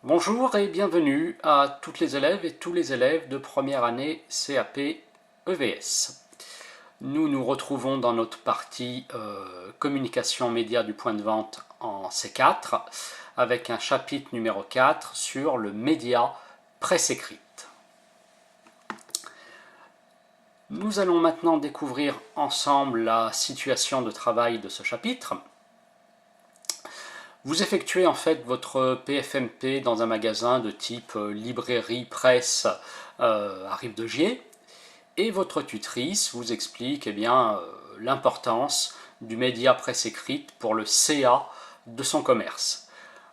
Bonjour et bienvenue à toutes les élèves et tous les élèves de première année CAP EVS. Nous nous retrouvons dans notre partie communication média du point de vente en C4 avec un chapitre numéro 4 sur le média presse écrite. Nous allons maintenant découvrir ensemble la situation de travail de ce chapitre. Vous effectuez en fait votre PFMP dans un magasin de type librairie presse à Rive-de-Gier et votre tutrice vous explique l'importance du média presse écrite pour le CA de son commerce.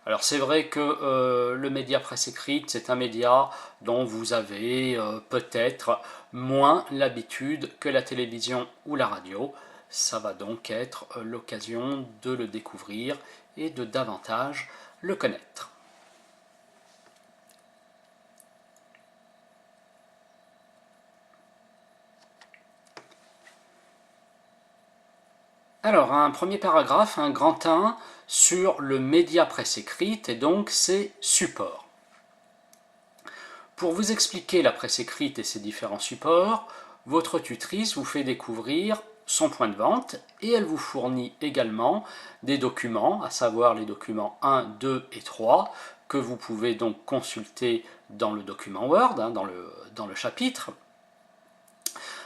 Alors c'est vrai que le média presse écrite, c'est un média dont vous avez peut-être moins l'habitude que la télévision ou la radio. Ça va donc être l'occasion de le découvrir et de davantage le connaître. Alors, un premier paragraphe, un grand 1, sur le média presse écrite et donc ses supports. Pour vous expliquer la presse écrite et ses différents supports, votre tutrice vous fait découvrir son point de vente et elle vous fournit également des documents, à savoir les documents 1, 2 et 3, que vous pouvez donc consulter dans le document Word, dans le chapitre.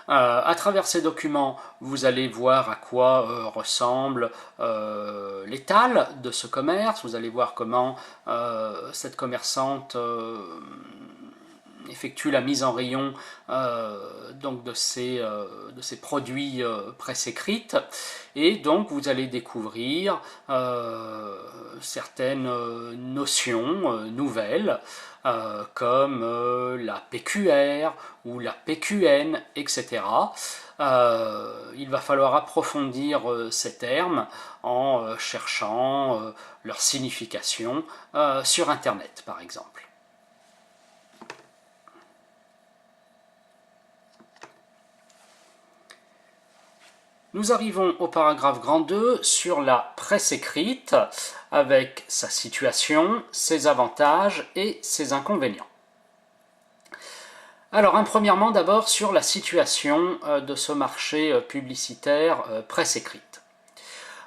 À travers ces documents, vous allez voir à quoi ressemble l'étal de ce commerce, vous allez voir comment cette commerçante effectue la mise en rayon donc de ces produits presse écrite, et donc vous allez découvrir certaines notions nouvelles comme la PQR ou la PQN, etc. Il va falloir approfondir ces termes en cherchant leur signification sur Internet, par exemple. Nous arrivons au paragraphe grand 2 sur la presse écrite avec sa situation, ses avantages et ses inconvénients. Alors, premièrement, d'abord sur la situation de ce marché publicitaire presse écrite.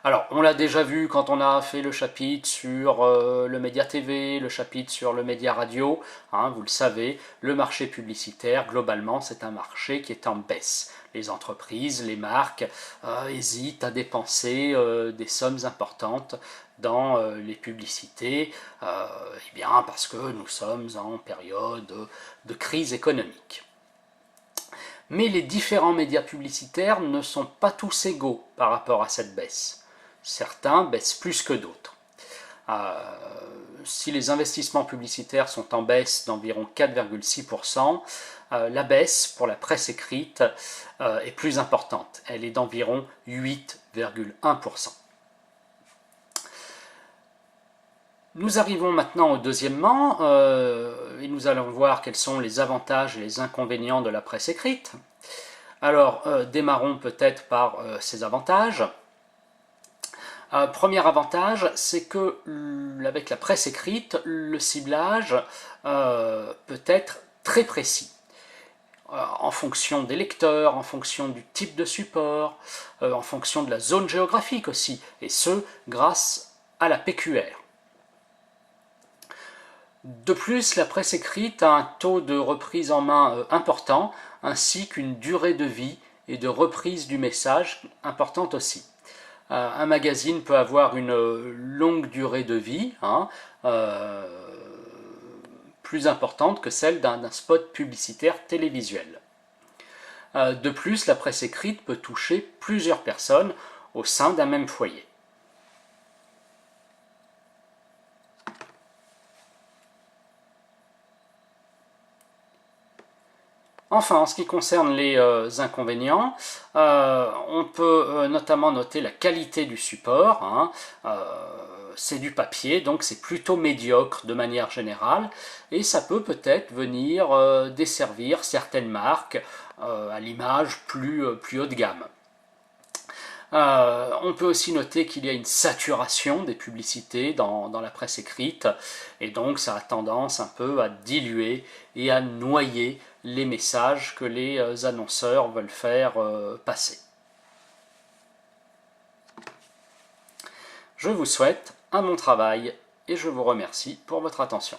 Alors, on l'a déjà vu quand on a fait le chapitre sur le média TV, le chapitre sur le média radio, vous le savez, le marché publicitaire, globalement, c'est un marché qui est en baisse. Les entreprises, les marques hésitent à dépenser des sommes importantes dans les publicités, parce que nous sommes en période de crise économique. Mais les différents médias publicitaires ne sont pas tous égaux par rapport à cette baisse. Certains baissent plus que d'autres. Si les investissements publicitaires sont en baisse d'environ 4,6%, la baisse pour la presse écrite est plus importante. Elle est d'environ 8,1%. Nous arrivons maintenant au deuxièmement, et nous allons voir quels sont les avantages et les inconvénients de la presse écrite. Alors, démarrons peut-être par ses avantages. Premier avantage, c'est que avec la presse écrite, le ciblage peut être très précis. En fonction des lecteurs, en fonction du type de support, en fonction de la zone géographique aussi, et ce, grâce à la PQR. De plus, la presse écrite a un taux de reprise en main important, ainsi qu'une durée de vie et de reprise du message importante aussi. Un magazine peut avoir une longue durée de vie, plus importante que celle d'un spot publicitaire télévisuel. De plus, la presse écrite peut toucher plusieurs personnes au sein d'un même foyer. Enfin, en ce qui concerne les inconvénients, on peut notamment noter la qualité du support. C'est du papier, donc c'est plutôt médiocre de manière générale, et ça peut peut-être venir desservir certaines marques à l'image plus haut de gamme. On peut aussi noter qu'il y a une saturation des publicités dans la presse écrite, et donc ça a tendance un peu à diluer et à noyer les messages que les annonceurs veulent faire passer. Je vous souhaite un bon travail et je vous remercie pour votre attention.